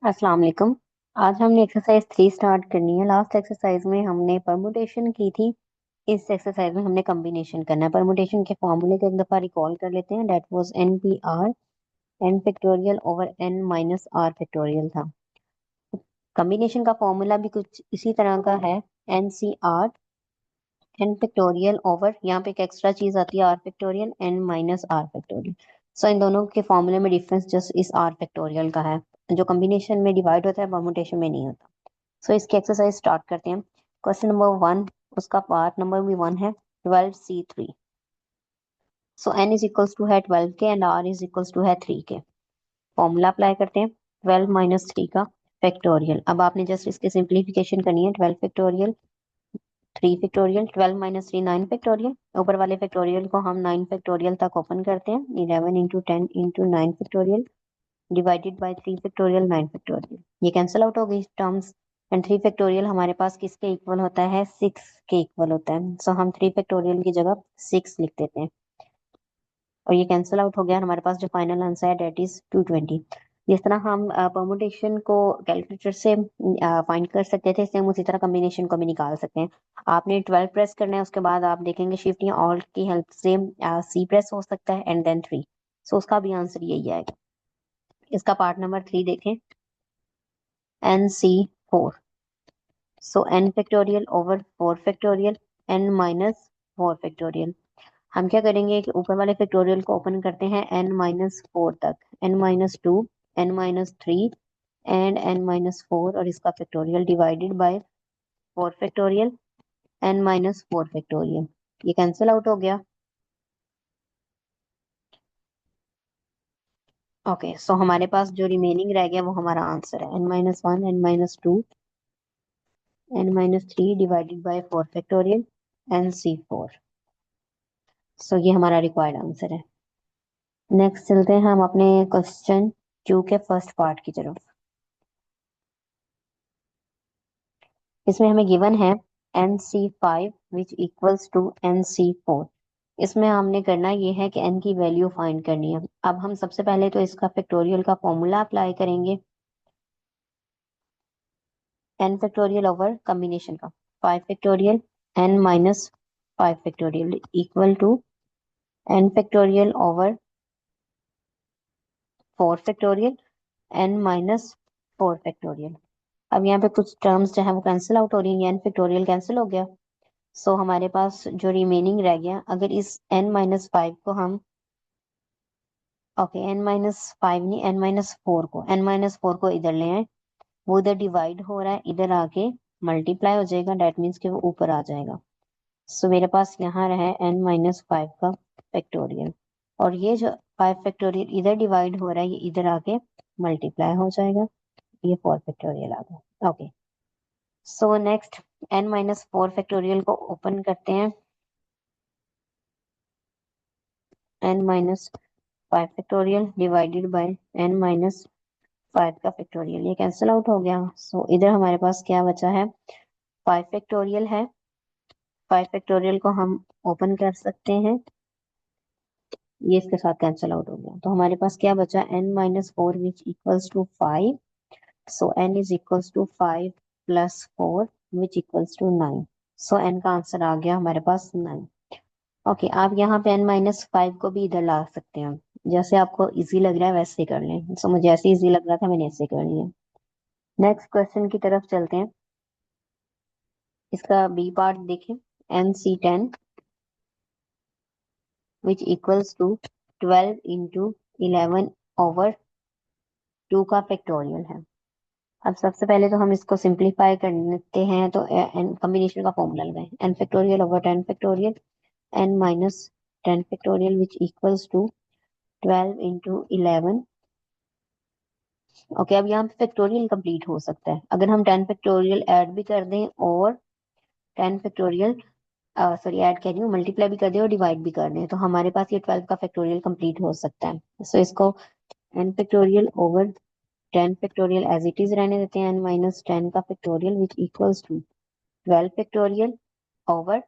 अस्सलाम वालेकुम। आज हमने एक्सरसाइज 3 स्टार्ट करनी है। लास्ट एक्सरसाइज में हमने परमुटेशन की थी। इस एक्सरसाइज में हमने कॉम्बिनेशन करना है। परमुटेशन के फॉर्मूले को एक दफा रिकॉल कर लेते हैं। That was n P r, n factorial over n minus are factorial था। कॉम्बिनेशन का फॉर्मूला भी कुछ इसी तरह का है। N C r, n factorial over, यहाँ पे एक एक्स्ट्रा चीज आती है r factorial, N minus are factorial. So इन दोनों के फॉर्मूले में डिफरेंस जस्ट इस आर फैक्टोरियल का है। जो कॉम्बिनेशन में डिवाइड होता है परमुटेशन में नहीं होता। सो इसकी एक्सरसाइज स्टार्ट करते हैं। क्वेश्चन नंबर 1, उसका पार्ट नंबर भी 1 है, 12C3। So n is equals to है 12 के and r is equals to है 3 के। फॉर्मूला अप्लाई करते हैं। 12 माइनस 3 का फैक्टोरियल। अब आपने जस्ट इसकी सिंप्लीफिकेशन करनी है। 12 फैक्टोरियल, 3 फैक्टोरियल, 12 माइनस 3 9 फैक्टोरियल। ऊपर वाले फैक्टोरियल को हम 9 फैक्टोरियल तक ओपन करते हैं। 11 into 10 into 9 factorial divided bye 3 factorial 9 factorial. ये कैंसिल आउट हो गई टर्म्स। एंड 3 फैक्टोरियल हमारे पास किसके इक्वल होता है? 6 के इक्वल होता है। सो हम 3 फैक्टोरियल की जगह 6 लिख देते हैं और ये कैंसिल आउट हो गया। हमारे पास जो फाइनल आंसर है डेट इज 220। जिस तरह हम परमुटेशन को कैलकुलेटर से फाइंड कर सकते थे, सेम उसी तरह कॉम्बिनेशन को भी निकाल सकते हैं। आपने 12 प्रेस करना है, उसके बाद आप देखेंगे शिफ्ट या ऑल्ट की हेल्प से सी प्रेस हो सकता है एंड देन 3। सो उसका भी आंसर यही आएगा। इसका पार्ट नंबर 3 देखें, NC4। सो n factorial over 4 factorial, n minus 4 factorial. हम क्या करेंगे कि ऊपर वाले फैक्टोरियल को ओपन करते हैं n माइनस 4 तक, n minus 2, n minus 3 and n minus 4, और इसका factorial divided bye 4 factorial, n minus 4 factorial. ये कैंसिल आउट हो गया। ओके, सो हमारे पास जो रिमेनिंग रह गया वो हमारा आंसर है। n minus 1, n minus 2, n minus 3 divided bye 4 factorial, NC4। सो ये हमारा रिक्वायर्ड आंसर है। नेक्स्ट चलते हैं हम अपने क्वेश्चन 2 के फर्स्ट पार्ट की तरफ। इसमें हमें गिवन है NC5 which equals to NC4। इसमें हमने करना ये है कि n की वैल्यू फाइंड करनी है। अब हम सबसे पहले तो इसका फैक्टोरियल का फॉर्मूला अप्लाई करेंगे। n फैक्टोरियल ओवर कॉम्बिनेशन का 5 factorial, n minus 5 factorial equal to n factorial over 4 factorial, n minus 4 factorial. अब यहाँ पे कुछ टर्म्स जो है वो कैंसिल आउट हो रही है। n फैक्टोरियल कैंसिल हो गया। सो हमारे पास जो रिमेनिंग रह गया, अगर इस n माइनस 5 को हम, ओके, n माइनस 5 नहीं, n माइनस 4 को, n माइनस 4 को इधर ले आए। वो इधर डिवाइड हो रहा है, इधर आके मल्टीप्लाई हो जाएगा। डेट मीन्स कि वो ऊपर आ जाएगा। सो मेरे पास यहाँ रहा है n माइनस 5 का फैक्टोरियल, और ये जो 5 फैक्टोरियल इधर डिवाइड हो रहा है, ये इधर आके मल्टीप्लाई हो जाएगा। ये 4 फैक्टोरियल आ गया। Okay, so next n minus 4 factorial को ओपन करते हैं। n minus 5 factorial divided by n minus 5 का फैक्टोरियल। ये कैंसिल आउट हो गया। सो इधर हमारे पास क्या बचा है? 5 फैक्टोरियल है। 5 फैक्टोरियल को हम ओपन कर सकते हैं। ये इसके साथ कैंसिल आउट हो गया। तो हमारे पास क्या बचा? n minus 4 which equals to 5। So n is equals to 5 plus 4 which equals to 9। So n का आंसर आ गया हमारे पास 9। ओके, आप यहाँ पे n माइनस 5 को भी इधर ला सकते हैं। जैसे आपको इजी लग रहा है वैसे ही कर लें। सो मुझे ऐसे इजी लग रहा था, मैंने ऐसे कर लिया। नेक्स्ट क्वेश्चन की तरफ चलते हैं। इसका बी पार्ट देखें। NC10 which equals to 12 into 11 over 2 का फैक्टोरियल है। अब सबसे पहले तो हम इसको सिंप्लीफाई करते हैं, तो कॉम्बिनेशन का फॉर्मूला लगाएं। n factorial over 10 factorial, n minus 10 factorial which equals to 12 into 11। Okay, अब यहाँ पे फैक्टोरियल कंप्लीट हो सकता है अगर हम 10 फैक्टोरियल ऐड भी कर दें और 10 फैक्टोरियल, सॉरी, ऐड कह रही हूँ, मल्टीप्लाई भी कर दें और डिवाइड भी कर दें, तो हमारे पास ये 12 का फैक्टोरियल कंप्लीट हो सकता है। सो इसको n factorial over 10 factorial as it is रहने देते हैं। n माइनस 10 का factorial which equals to 12 factorial over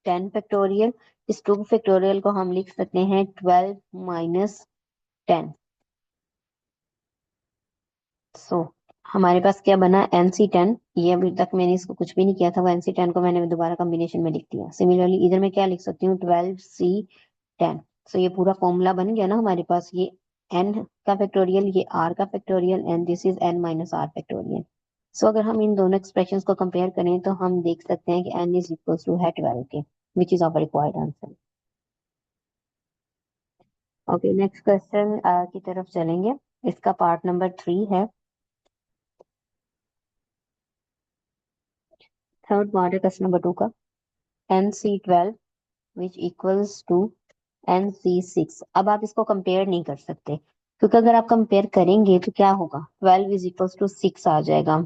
10 factorial. इस 2 फैक्टोरियल को हम लिख सकते हैं 12 माइनस 10। सो हमारे पास क्या बना, NC10। ये अभी तक मैंने इसको कुछ भी नहीं किया था, वो NC10 को मैंने दोबारा कॉम्बिनेशन में लिख दिया। सिमिलरली इधर मैं क्या लिख सकती हूँ, 12C10। सो ये पूरा फॉर्मूला बन गया ना हमारे पास, ये n का फैक्टोरियल, ये r का factorial, and this is n minus r factorial. So अगर हम इन दोनों एक्सप्रेशंस को कंपेयर करें तो हम देख सकते हैं कि n इज इक्वल टू है 12 के, which is our required answer. Okay, next question की तरफ चलेंगे। इसका पार्ट नंबर 3 है। थर्ड पार्ट है क्वेश्चन नंबर 2 का। NC12 which equals to NC6। अब आप इसको कंपेयर नहीं कर सकते, क्योंकि अगर आप कंपेयर करेंगे तो क्या होगा, 12 इज इक्वल्स टू 6 आ जाएगा।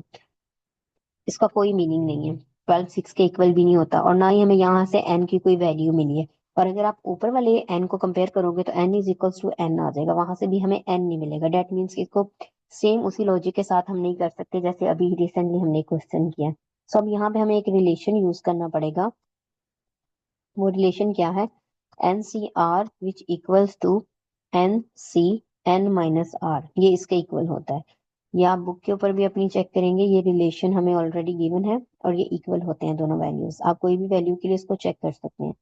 इसका कोई मीनिंग नहीं है, 12 6 के इक्वल भी नहीं होता, और ना ही हमें यहाँ से n की कोई वैल्यू मिली है। और अगर आप ऊपर वाले n को कंपेयर करोगे तो n is equals to n आ जाएगा, वहां से भी हमें n नहीं मिलेगा। डेट मीन्स इसको सेम उसी लॉजिक के साथ हम नहीं कर सकते जैसे अभी रिसेंटली हमने क्वेश्चन किया। सो अब यहाँ पे हमें एक रिलेशन यूज करना पड़ेगा। वो रिलेशन क्या है, N C R which equals to NC n-r, ये इसके इक्वल होता है। ये आप बुक के ऊपर भी अपनी चेक करेंगे, ये रिलेशन हमें ऑलरेडी गिवन है और ये इक्वल होते हैं दोनों वैल्यूज। आप कोई भी वैल्यू के लिए इसको चेक कर सकते हैं।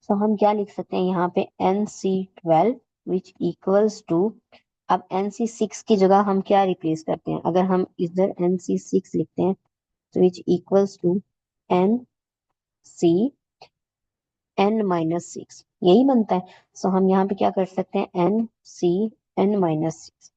सो हम क्या लिख सकते हैं यहाँ पे, NC12 विच इक्वल्स टू, अब NC6 की जगह हम क्या रिप्लेस करते हैं, अगर हम इधर NC6 लिखते हैं तो विच इक्वल्स टू NC n-6, यही बनता है। सो हम यहाँ पे क्या कर सकते हैं, NC n-6।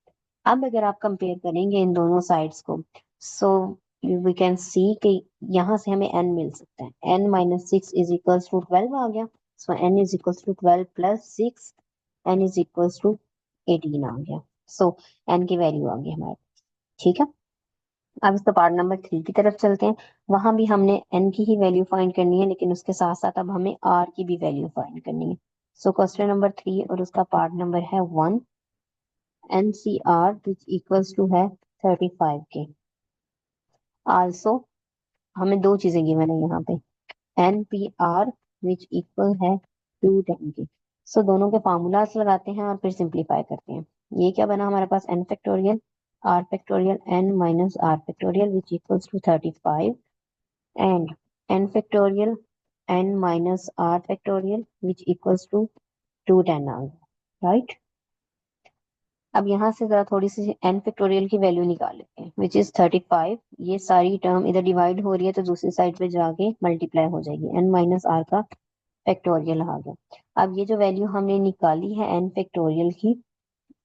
अब अगर आप कंपेयर करेंगे इन दोनों साइड्स को, सो वी कैन सी कि यहाँ से हमें n मिल सकता है। n-6 इज इक्वल्स टू 12 आ गया। So n is equals to 12 plus 6, n is equals to 18 आ गया। सो n की वैल्यू आ गई हमारे पास। ठीक है, अब इसका पार्ट नंबर 3 की तरफ चलते हैं। वहां भी हमने n की ही वैल्यू फाइंड करनी है, लेकिन उसके साथ साथ अब हमें r की भी वैल्यू फाइंड करनी है। सो क्वेश्चन नंबर 3 और उसका पार्ट नंबर है 1। NCR विच इक्वल्स टू है 35 के। आल्सो हमें दो चीजें गिवन है यहाँ पे, NPR विच इक्वल है 210 के। सो दोनों के फार्मूलाज लगाते हैं और फिर सिंप्लीफाई करते हैं। ये क्या बना हमारे पास, n factorial r factorial n minus r factorial which equals to 35, and n factorial n minus r factorial which equals to 210 आ गया, राइट। अब यहाँ से जरा थोड़ी सी n फैक्टोरियल की वैल्यू निकाल लेते हैं, विच इज 35। ये सारी टर्म इधर डिवाइड हो रही है तो दूसरी साइड पे जाके मल्टीप्लाई हो जाएगी, n माइनस r का फैक्टोरियल आ गया। अब ये जो वैल्यू हमने निकाली है n फैक्टोरियल की,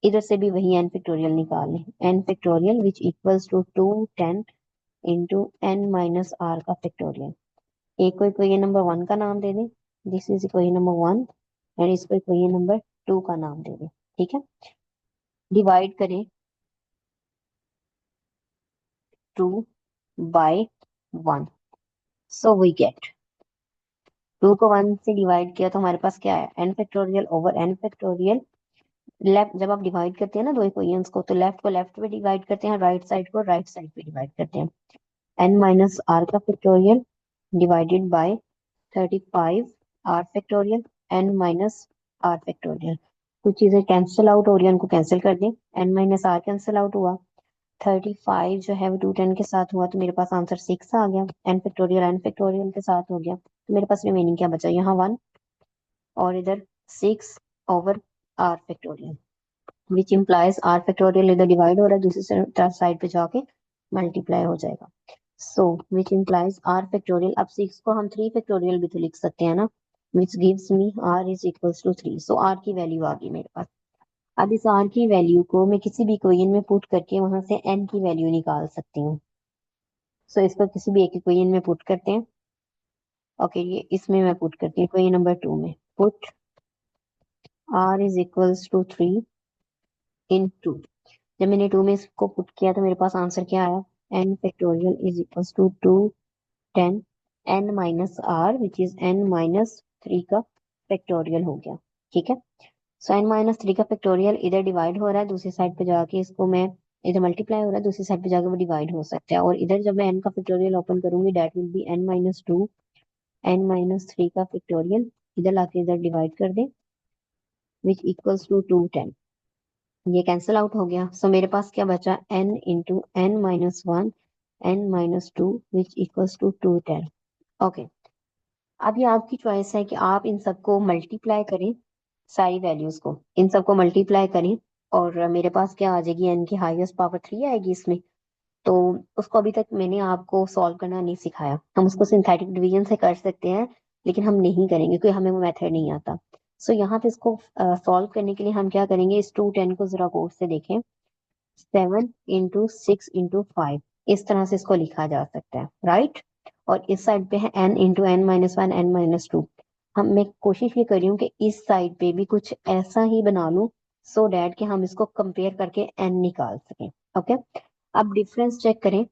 इधर से भी वही n फैक्टोरियल निकालने, n factorial which equals to 210 into n minus r का फैक्टोरियल। एक को इक्वेशन नंबर 1 का नाम दे दें, this is equation number 1, and इसको इक्वेशन नंबर 2 का नाम दे दें। ठीक है, डिवाइड करें 2 बाय 1। सो वी गेट 2 को 1 से डिवाइड किया तो हमारे पास क्या है, n factorial over n factorial. Left जब आप डिवाइड करते हैं ना दो इक्वेशंस को, तो लेफ्ट को लेफ्ट पे डिवाइड करते हैं, राइट साइड को राइट साइड पे डिवाइड करते हैं। n माइनस r का factorial divided bye 35 r factorial n minus r factorial. कुछ चीजें कैंसिल आउट हो रही है, उनको कैंसिल कर दें। n minus r cancel out हुआ, 35 जो है वो 210 के साथ हुआ तो मेरे पास आंसर 6 आ गया। n फैक्टोरियल के साथ हो गया तो मेरे पास रिमेनिंग क्या बचा, यहाँ 1 और इधर 6 over r factorial, which implies r factorial इधर डिवाइड हो रहा है, दूसरी साइड पे जाके मल्टीप्लाई हो जाएगा। सो विच इम्प्लाइज r फैक्टोरियल, अब 6 को हम 3 फैक्टोरियल भी तो लिख सकते हैं ना, which gives me r is equals to 3। So r की वैल्यू आ गई मेरे पास। अब इस r की वैल्यू को मैं किसी भी इक्वेशन में पुट करके वहां से n की वैल्यू निकाल सकती हूँ। सो इसको किसी भी एक इक्वेशन में पुट करते हैं। ओके, ये इसमें मैं पुट करती हूँ इक्वेशन नंबर 2 में। Put r is equals to 3 in 2। जब मैंने 2 में इसको पुट किया तो मेरे पास आंसर क्या आया, n factorial is equals to 210 n minus r which is n minus 3 का फैक्टोरियल हो गया। ठीक है, सो n माइनस 3 का फैक्टोरियल इधर डिवाइड हो रहा है, दूसरी साइड पे जाके इसको मैं, इधर मल्टीप्लाई हो रहा है, दूसरी साइड पे जाके वो डिवाइड हो सकता है। और इधर जब मैं n का फैक्टोरियल ओपन करूंगी that will be n minus 2 n minus 3 का फैक्टोरियल, इधर लाके इधर डिवाइड कर दे, विच इक्वल्स टू 210। ये कैंसिल आउट हो गया। सो मेरे पास क्या बचा, n into N minus one n minus two which equals to 210। Okay, अब ये आपकी चॉइस है कि आप इन सबको मल्टीप्लाई करें, सारी वैल्यूज को इन सबको मल्टीप्लाई करें, और मेरे पास क्या आ जाएगी, n की हाईएस्ट पावर 3 आएगी इसमें। तो उसको अभी तक मैंने आपको सॉल्व करना नहीं सिखाया। हम उसको सिंथेटिक डिवीजन से कर सकते हैं, लेकिन हम नहीं करेंगे क्योंकि हमें वो मेथड नहीं आता। सो यहाँ पे इसको सॉल्व करने के लिए हम क्या करेंगे, इस 210 को जरा गौर से देखें। 7 इंटू 6 इंटू 5, इस तरह से इसको लिखा जा सकता है, राइट। और इस साइड पे है n into N minus one n minus two. हम मैं कोशिश ये कर रही हूँ कि इस साइड पे भी कुछ ऐसा ही बना लूं, सो डैट कि हम इसको कंपेयर करके n निकाल सकें। ओके, अब डिफरेंस चेक करें।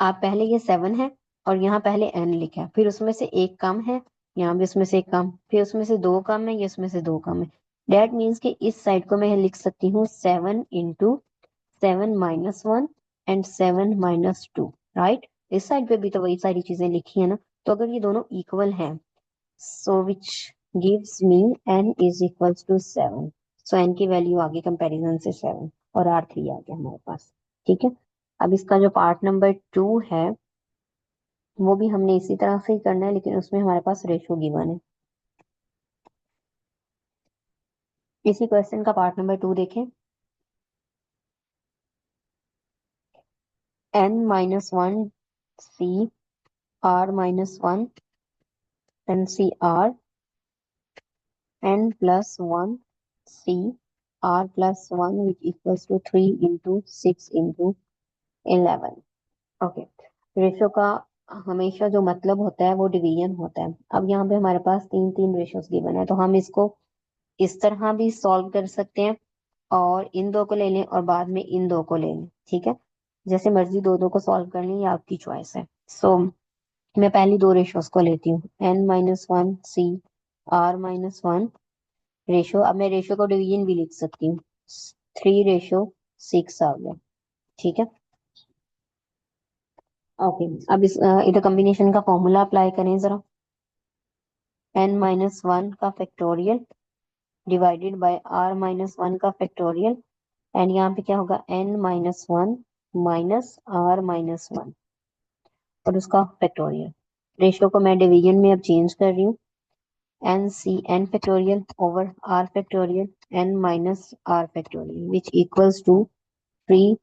आप पहले ये 7 है और यहाँ पहले n लिखा है, फिर उसमें से एक कम है, यहाँ भी उसमें से एक कम, फिर उसमें से दो कम है, ये उसमें से दो कम है। डेट मीन्स कि इस साइड को मैं लिख सकती हूँ 7 into 7 minus 1 and 7 minus 2, right. इस साइड पे भी तो वही सारी चीजें लिखी है ना। तो अगर ये दोनों इक्वल हैं, so which gives me n is equals to 7। So n की वैल्यू आ गई कंपेरिजन से 7, और R3 आ गया हमारे पास। ठीक है, अब इसका जो पार्ट नंबर 2 है वो भी हमने इसी तरह से ही करना है, लेकिन उसमें हमारे पास रेशो गिवन है। इसी क्वेश्चन का पार्ट नंबर 2 देखें। n-1 c r-1 n-c-r n+1 c r+1 which equals to 3 into 6 into 11। Okay, ratio का हमेशा जो मतलब होता है वो डिवीजन होता है। अब यहाँ पे हमारे पास तीन तीन रेशोस गिवन है, तो हम इसको इस तरह भी सॉल्व कर सकते हैं, और इन दो को ले लें और बाद में इन दो को ले लें। ठीक है, जैसे मर्जी दो दो को सॉल्व कर लें, ये आपकी चॉइस है। सो मैं पहली दो रेशोस को लेती हूँ, n-1 c r-1 रेशो। अब मैं रेशो को डिवीजन भी लिख सकती हूँ, 3:6 आ गया। ठीक है, ओके। अब इस इधर कॉम्बिनेशन का फॉर्मूला अप्लाई करें जरा। n-1 का फैक्टोरियल डिवाइडेड बाय r-1 का फैक्टोरियल, एंड यहाँ पे क्या होगा, n-1 माइनस r-1 और उसका फैक्टोरियल। रेशियो को मैं डिवीजन में अब चेंज कर रही हूँ, n factorial over r factorial n minus r factorial which equals to 3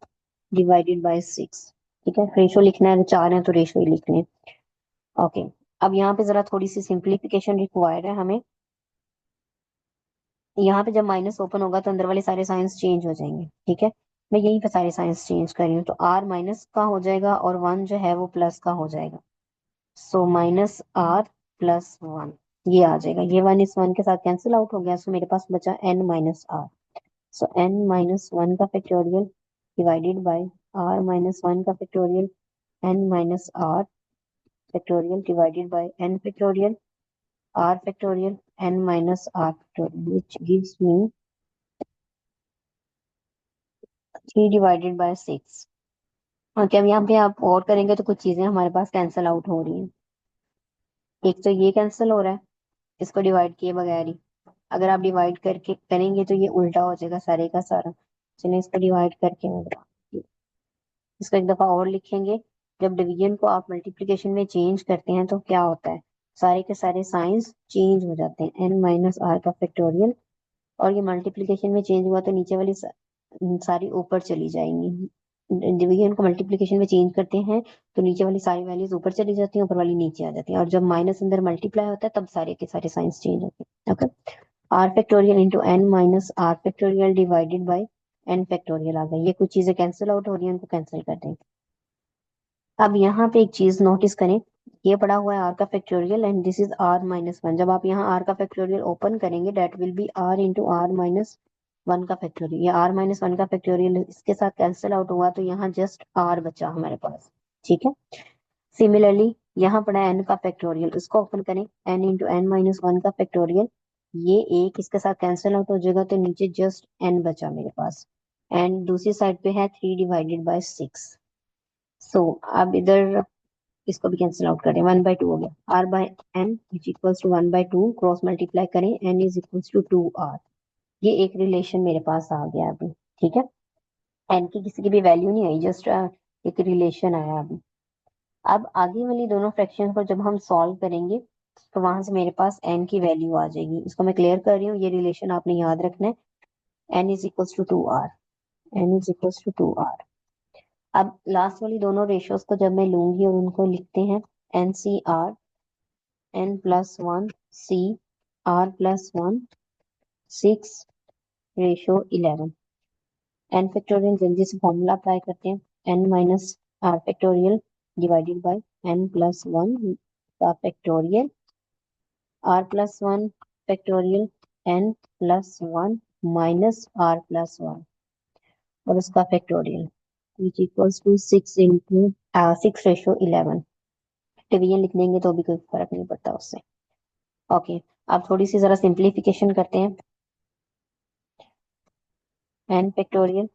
divided by 6। ठीक है, रेशियो लिखना है, चार है तो रेशियो ही लिखने। ओके, अब यहाँ पे जरा थोड़ी सी सिंप्लीफिकेशन रिक्वायर्ड है हमें। यहाँ पे जब माइनस ओपन होगा तो अंदर वाले सारे साइंस चेंज हो जाएंगे। ठीक है, मैं यहीं पे सारे साइंस चेंज कर रही हूँ, तो r माइनस का हो जाएगा और 1 जो है वो प्लस का हो जाएगा। सो -r+1 ये आ जाएगा, ये 1 इस 1 के साथ कैंसिल आउट हो गया। सो मेरे पास बचा n-r। सो n-1 का फैक्टोरियल डिवाइडेड बाय r-1 का factorial n-r factorial divided by n factorial r factorial n-r factorial which gives me 3 divided by 6। Okay, अब यहाँ पे आप और करेंगे तो कुछ चीजें हमारे पास कैंसिल आउट हो रही हैं। एक तो ये कैंसिल हो रहा है इसको डिवाइड किए बगैर ही। अगर आप डिवाइड करके करेंगे तो ये उल्टा हो जाएगा सारे का सारा। चलिए इसको डिवाइड करके मैं बताती हूँ। इसको एक दफा और लिखेंगे। जब डिवीजन को आप मल्टीप्लिकेशन में चेंज करते हैं तो क्या होता है, सारे के सारे साइंस चेंज हो जाते हैं। n-r का फैक्टोरियल, और ये मल्टीप्लिकेशन में चेंज हुआ तो नीचे वाली सारी ऊपर चली जाएंगी। डिवीजन को मल्टीप्लिकेशन में चेंज करते हैं तो नीचे वाली सारी वैल्यूज ऊपर चली जाती हैं, ऊपर वाली नीचे आ जाती हैं, और जब माइनस अंदर मल्टीप्लाई होता है तब सारे के सारे साइंस चेंज होते हैं। Okay, r factorial into n minus r factorial divided by n factorial आ गई। ये कुछ चीजें कैंसिल आउट हो रही हैं, उनको कैंसिल कर देंगे। अब यहाँ पे एक चीज नोटिस करें, ये पड़ा हुआ है r का factorial and this is r-1। जब आप यहाँ r का फैक्टोरियल ओपन करेंगे that will be r into r-1 का फैक्टोरियल। ये r-1 का फैक्टोरियल इसके साथ कैंसिल आउट हुआ तो यहाँ जस्ट r बचा हमारे पास। ठीक है, सिमिलरली यहाँ पड़ा n का फैक्टोरियल, इसको ओपन करें, n इंटू n-1 का फैक्टोरियल। ये एक इसके साथ कैंसिल आउट हो जाएगा तो नीचे जस्ट n बचा मेरे पास, एंड दूसरी साइड पे है 3 डिवाइडेड बाय 6। सो अब इधर इसको भी कैंसिल आउट करें, 1/2 हो गया। r by n which equals to 1/2 cross multiply करें, n is equals to 2r। ये एक रिलेशन मेरे पास आ गया अभी। ठीक है, एन की किसी की भी वैल्यू नहीं आई, जस्ट एक रिलेशन आया अभी। अब आगे वाली दोनों फ्रैक्शन को जब हम सॉल्व करेंगे तो वहां से मेरे पास एन की वैल्यू आ जाएगी। इसको मैं क्लियर कर रही हूँ, ये रिलेशन आपने याद रखना है। N is equals to 2r, N is equals to 2r। अब लास्ट वाली दोनों रेशियोज को जब मैं लूंगी और उनको लिखते हैं, n C r, n plus one C r plus one 6:11। N factorial जल्दी से फॉर्मूला अप्लाई करते हैं, n minus are factorial divided by n plus one का factorial, r plus one factorial, n plus one minus r plus one और उसका factorial, which equals to 6:11। Division लिख देंगे तो भी कोई फर्क नहीं पड़ता उससे। ओके, अब थोड़ी सी जरा सिंप्लीफिकेशन करते हैं। N factorial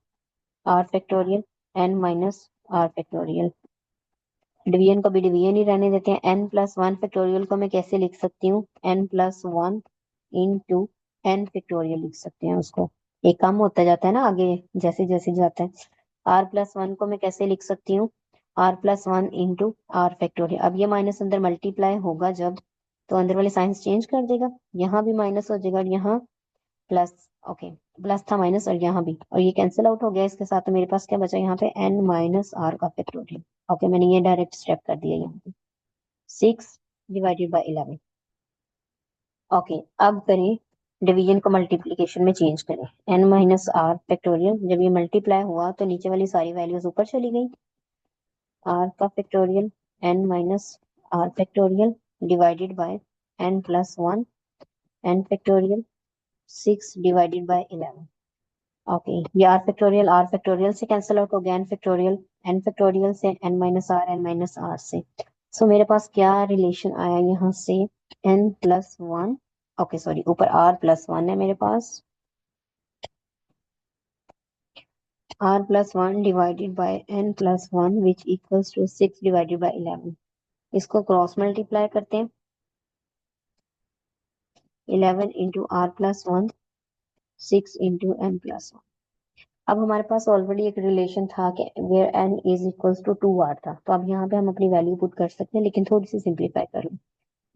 R factorial N minus are factorial, division को भी डिवीजन ही रहने देते हैं। एन प्लस वन फैक्टोरियल को मैं कैसे लिख सकती हूँ, N plus one into N factorial लिख सकते हैं उसको। एक कम होता जाता है ना आगे, जैसे जैसे जाता है। आर प्लस वन को मैं कैसे लिख सकती हूँ, R plus one into R factorial. अब ये माइनस अंदर मल्टीप्लाई होगा जब, तो अंदर वाले साइंस चेंज कर देगा, यहाँ भी माइनस हो जाएगा और यहाँ प्लस। ओके, प्लस था माइनस और यहाँ भी, और ये कैंसिल आउट हो गया इसके साथ, तो मेरे पास क्या बचा यहाँ पे, एन माइनस आर का फैक्टोरियल। ओके, मैंने ये डायरेक्ट स्टेप कर दिया यहाँ पे, 6/11। ओके, अब करें डिवीजन को मल्टीप्लीकेशन में चेंज करें। एन माइनस आर फैक्टोरियल जब ये मल्टीप्लाई हुआ तो नीचे वाली सारी वैल्यूज ऊपर चली गई। आर का factorial, N minus are factorial divided by n plus one n factorial 6/11। Okay, ये आर फैक्टोरियल से कैंसिल आउट हो गया, एन फैक्टोरियल से, n minus r, n minus r से। सो मेरे पास क्या रिलेशन आया यहाँ से, n plus one, okay sorry, ऊपर आर प्लस वन है मेरे पास, r plus one divided by n plus one which equals to 6/11। इसको क्रॉस मल्टीप्लाई करते हैं, 11 into R plus one, 6 into N plus. अब हमारे पास ऑलरेडी एक रिलेशन था कि where N is equals to 2r था, तो अब यहाँ पे हम अपनी वैल्यू पुट कर सकते हैं, लेकिन थोड़ी सी सिंप्लीफाई कर लो।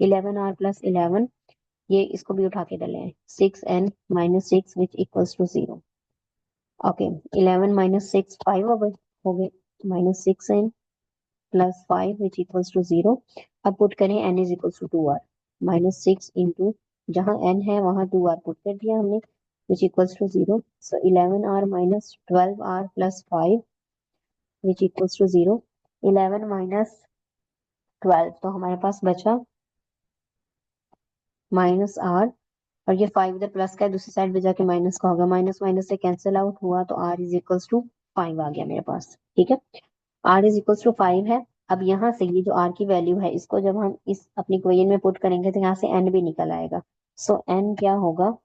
11r+11, ये इसको भी उठा के डालें, 6n-6 which equals to 0। Okay, 11 - 6 5 हो गए, -6n+5 विच इक्वल्स टू 0। अब पुट करें n is equals to 2r, -6 into, जहाँ n है वहां 2r पुट कर दिया हमने, which equals to 0। So 11r - 12r+5 which equals to 0। 11 - 12 तो हमारे पास बचा -r, और ये 5 इधर प्लस का है, दूसरी साइड पे जाके माइनस का होगा, माइनस माइनस से कैंसिल आउट हुआ तो r इज इक्वल्स टू 5 आ गया मेरे पास। ठीक है, r इज इक्वल्स टू 5 है। अब यहाँ से ये जो r की वैल्यू है, इसको जब हम इस अपनी इक्वेशन में पुट करेंगे तो यहाँ से n भी निकल आएगा। सो n क्या होगा,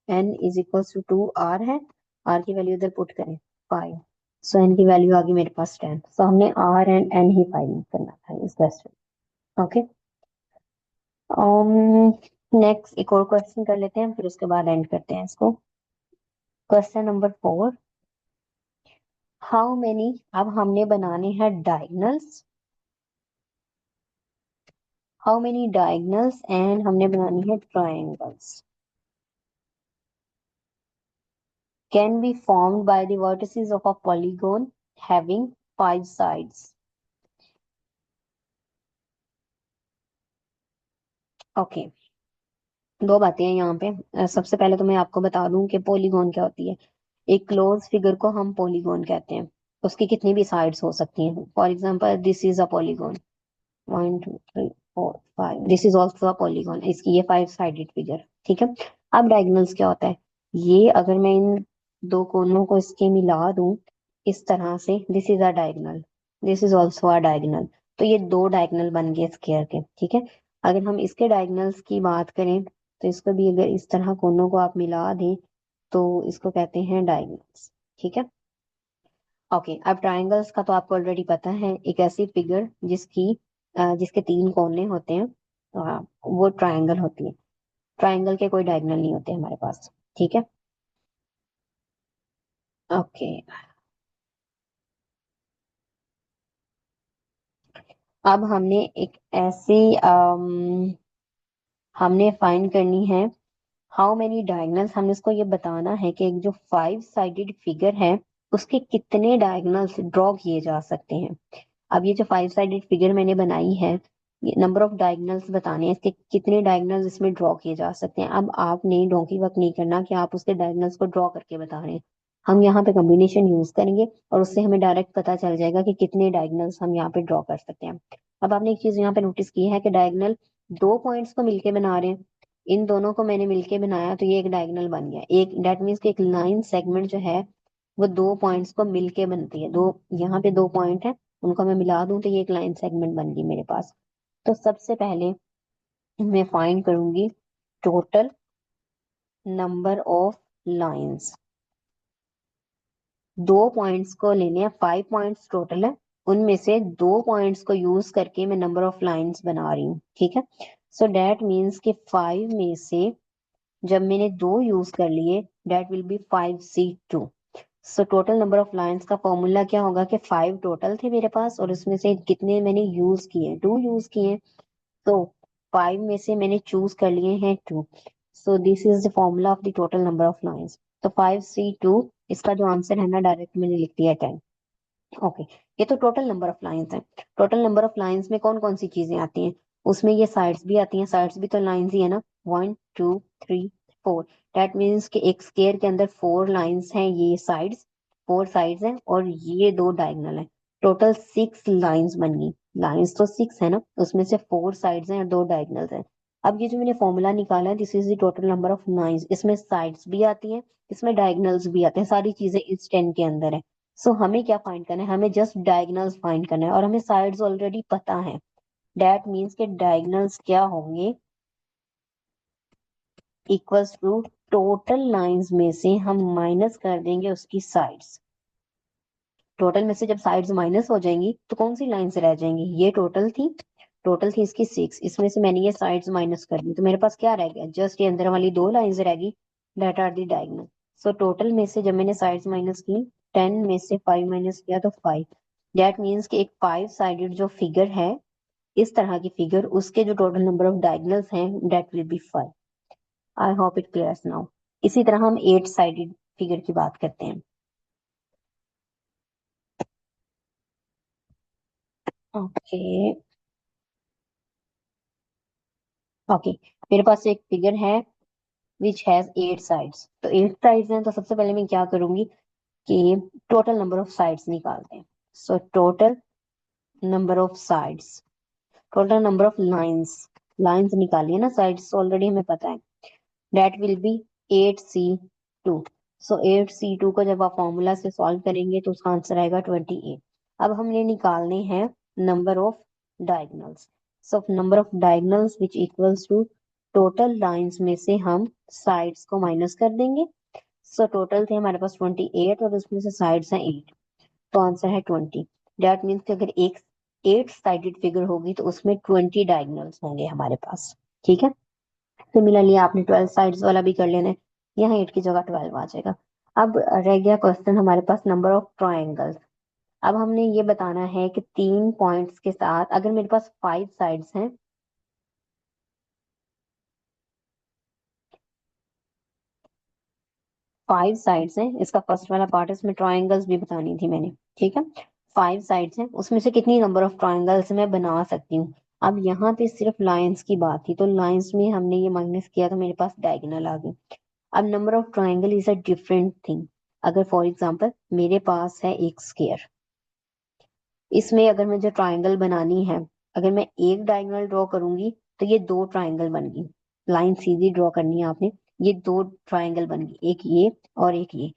n is equals to 2r है, r की वैल्यू इधर पुट करें 5, सो n की वैल्यू आ गई मेरे पास 10। सो हमने r and n he find करना था इस क्वेश्चन। ओके, नेक्स्ट एक और क्वेश्चन कर लेते हैं, फिर उसके बाद एंड करते हैं इसको। क्वेश्चन नंबर 4, हाउ मेनी, अब हमने बनाने हैं diagonals, how many diagonals and हमने बनानी है triangles can be formed by the vertices of a polygon having 5 sides. Okay, दो बातें हैं यहाँ पे। सबसे पहले तो मैं आपको बता दूं कि पॉलीगॉन क्या होती है। एक क्लोज फिगर को हम पॉलीगॉन कहते हैं, उसकी कितनी भी साइड्स हो सकती हैं। For example this is a polygon, 1 2 3 4 5, this is also a polygon, इसकी ये 5 साइडेड फिगर। ठीक है, अब डायगोनल्स क्या होता है, ये अगर मैं इन दो कोनों को इसके मिला दूं इस तरह से, this is a diagonal, this is also a diagonal, तो ये दो डायगोनल बन गए स्क्वायर के। ठीक है, अगर हम इसके डायगोनल्स की बात करें तो इसको भी अगर इस तरह कोनों को आप मिला दें तो इसको कहते हैं डायगोनल्स। ठीक है, ओके, अब ट्रायंगल्स का तो आपको ऑलरेडी पता है, एक ऐसी फिगर जिसकी जिसके 3 कोने होते हैं, वो ट्रायंगल होती है। ट्राइंगल के कोई डायगोनल नहीं होते हमारे पास। ठीक है। ओके। अब हमने एक ऐसी हमने फाइंड करनी है हाउ मेनी डायगोनल्स। हमने इसको ये बताना है कि एक जो 5 साइडेड फिगर है उसके कितने डायगोनल्स ड्रॉ किए जा सकते हैं। अब ये जो 5 साइडेड फिगर मैंने बनाई है, ये नंबर ऑफ डायगोनल्स बताने हैं, इसके कितने डायगोनल्स इसमें ड्रॉ किए जा सकते हैं। अब आपने डोंकी वर्क नहीं करना कि आप उसके डायगोनल्स को ड्रॉ करके बता रहे हैं। हम यहाँ पे कॉम्बिनेशन यूज करेंगे और उससे हमें डायरेक्ट पता चल जाएगा कि कितने डायगोनल्स हम यहाँ पे ड्रॉ कर सकते हैं। अब आपने एक चीज यहाँ पे नोटिस की है कि डायगोनल दो पॉइंट्स को मिलके बना रहे हैं। इन दोनों को मैंने मिलके बनाया तो ये एक डायगोनल बन गया। एक दैट मीन्स कि एक लाइन सेगमेंट जो है वो दो पॉइंट्स को मिलके बनती है। दो यहाँ पे दो पॉइंट है, उनको मैं मिला दूं तो ये एक लाइन सेगमेंट बन गई मेरे पास। तो सबसे पहले मैं फाइंड करूंगी टोटल नंबर ऑफ लाइंस। दो पॉइंट्स को लेने हैं, 5 पॉइंट्स टोटल है, उनमें से दो पॉइंट्स को यूज करके मैं नंबर ऑफ लाइंस बना रही हूँ। ठीक है। सो दैट मीन्स कि 5 में से जब मैंने दो यूज कर लिए that will be 5C2। So total number of lines का फॉर्मूला क्या होगा कि 5 टोटल थे मेरे पास और उसमें से कितने मैंने यूज किए, 2 यूज किए। तो 5 में से मैंने चूज कर लिए हैं 2। So this is the formula of the total number of lines. तो 5C2, इसका जो आंसर है ना डायरेक्ट मैंने लिख दिया 10। ओके। ये तो टोटल नंबर ऑफ लाइंस है। टोटल नंबर ऑफ लाइंस में कौन कौन सी चीजें आती हैं, उसमें ये साइड्स भी आती हैं। साइड्स भी तो लाइंस ही है ना, 1 2 3 4। दैट मीन्स कि एक स्केयर के अंदर 4 लाइंस हैं, ये साइड्स 4 साइड्स हैं और ये दो डायगोनल है। टोटल 6 लाइंस बन गई। लाइंस तो 6 है ना, उसमें से 4 साइड्स हैं और दो डायगोनल्स हैं। अब ये जो मैंने फॉर्मूला निकाला है this is the total number of lines, इसमें साइड्स भी आती हैं, इसमें डायगोनल्स भी आते हैं, सारी चीजें इस 10 के अंदर है। सो हमें क्या फाइंड करना है, हमें जस्ट डायगोनल्स फाइंड करना है और हमें साइड्स ऑलरेडी पता है। दैट मीन्स के डायगोनल्स क्या होंगे, इक्वल्स टू टोटल लाइंस में से हम माइनस कर देंगे उसकी साइड्स। टोटल में से जब साइड्स माइनस हो जाएंगी तो कौन सी लाइंस रह जाएंगी, ये टोटल थी इसकी 6, इसमें से मैंने ये साइड्स माइनस कर दी तो मेरे पास क्या रह गया, जस्ट ये अंदर वाली दो लाइंस रह गई, that are the diagonal. So total में से जब मैंने साइड्स माइनस की, 10 में से 5 माइनस किया तो 5। दैट मीन्स कि एक 5 साइडेड जो फिगर है, इस तरह की फिगर, उसके जो टोटल नंबर ऑफ डायगोनल्स हैं that will be 5। I hope it clears now. इसी तरह हम 8 साइडेड फिगर की बात करते हैं। ओके। ओके। मेरे पास एक फिगर है विच हैज 8 साइड्स। तो 8 साइड्स हैं तो सबसे पहले मैं क्या करूंगी कि टोटल नंबर ऑफ साइड्स निकालते हैं। So total number of sides, total number of lines, lines निकालिए ना, साइड्स ऑलरेडी हमें पता है, that will be 8C2। So 8C2 को जब आप फॉर्मूला से सॉल्व करेंगे तो उसका आंसर आएगा 28। अब हमने निकालने हैं number of diagonals. So number of diagonals which equals to total lines में से हम साइड्स को माइनस कर देंगे। सो टोटल थे हमारे पास 28 और उसमें से साइड्स हैं 8, तो आंसर है 20। दैट मीन्स कि अगर एक 8 साइडेड फिगर होगी तो उसमें 20 डायगोनल्स होंगे हमारे पास। ठीक है। सिमिलरली आपने 12 साइड्स वाला भी कर लेना है, यहाँ 8 की जगह 12 आ जाएगा। अब रह गया क्वेश्चन हमारे पास नंबर ऑफ ट्राइंगल्स। अब हमने ये बताना है कि 3 पॉइंट्स के साथ अगर मेरे पास 5 साइड्स हैं, 5 साइड्स हैं, इसका फर्स्ट वाला पार्ट है, इसमें ट्राइंगल्स भी बतानी थी मैंने। ठीक है। 5 साइड्स हैं, उसमें से कितनी नंबर ऑफ ट्राइंगल्स मैं बना सकती हूँ। अब यहाँ पे सिर्फ लाइंस की बात थी तो लाइंस में हमने ये माइनस किया तो मेरे पास डायगोनल आ गई। अब number of triangle is a different thing. अगर फॉर एग्जांपल मेरे पास है एक स्केयर, इसमें अगर मुझे ट्राइंगल बनानी है, अगर मैं एक डायगोनल ड्रॉ करूंगी तो ये दो ट्राइंगल बन गई। लाइन सीधी ड्रॉ करनी है आपने, ये दो ट्राइंगल बन गई, एक ये और एक ये।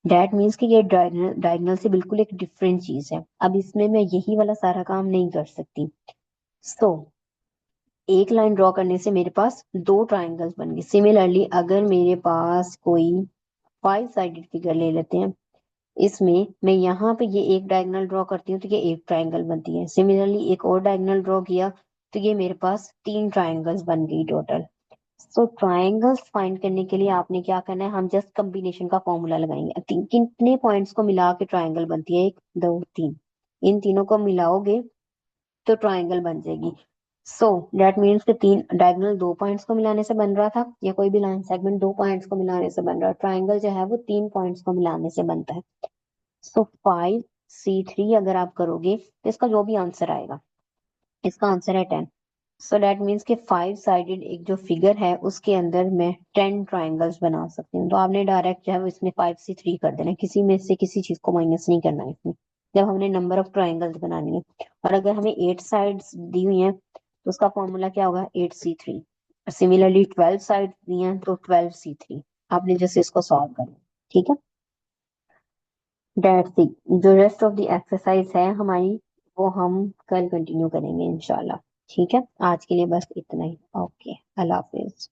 दैट मीन्स कि ये डायगोनल डायगोनल से बिल्कुल एक डिफरेंट चीज है। अब इसमें मैं यही वाला सारा काम नहीं कर सकती। सो एक लाइन ड्रॉ करने से मेरे पास दो ट्राइंगल्स बन गए। सिमिलरली अगर मेरे पास कोई 5 साइडेड फिगर ले लेते हैं, इसमें मैं यहाँ पे ये एक डायगोनल ड्रॉ करती हूँ तो ये एक ट्राइंगल बनती है। सिमिलरली एक और डायगोनल ड्रॉ किया तो ये मेरे पास 3 ट्राइंगल्स बन गई टोटल। सो ट्राइंगल्स फाइंड करने के लिए आपने क्या करना है, हम जस्ट कम्बिनेशन का फॉर्मूला लगाएंगे। कितने पॉइंट्स को मिला के ट्राइंगल बनती है, 1 2 3, इन तीनों को मिलाओगे तो ट्राइंगल बन जाएगी। सो दैट मीन्स कि तीन डायगोनल 2 पॉइंट्स को मिलाने से बन रहा था, या कोई भी लाइन सेगमेंट 2 पॉइंट्स को मिलाने से बन रहा है। ट्राइंगल जो है वो 3 पॉइंट्स को मिलाने से बनता है। सो 5 C3 अगर आप करोगे तो इसका जो भी आंसर आएगा, इसका आंसर है 10। सो दैट मीन्स कि 5 साइडेड एक जो फिगर है उसके अंदर मैं 10 ट्राइंगल्स बना सकती हूँ। तो आपने डायरेक्ट जो है वो इसमें 5 से 3 कर देना है, किसी में से किसी चीज को माइनस नहीं करना है इसमें, जब हमने नंबर ऑफ ट्राइंगल्स बनानी है। और अगर हमें 8 साइड्स दी हुई हैं तो उसका फॉर्मूला क्या होगा, 8C3। सिमिलरली 12 साइड दी हैं तो 12C3। आपने जैसे इसको सॉल्व करना, ठीक है। That's it. जो रेस्ट ऑफ द एक्सरसाइज है हमारी, वो हम कल कंटिन्यू करेंगे इंशाल्लाह। ठीक है, आज के लिए बस इतना ही। ओके, अल्लाह हाफिज।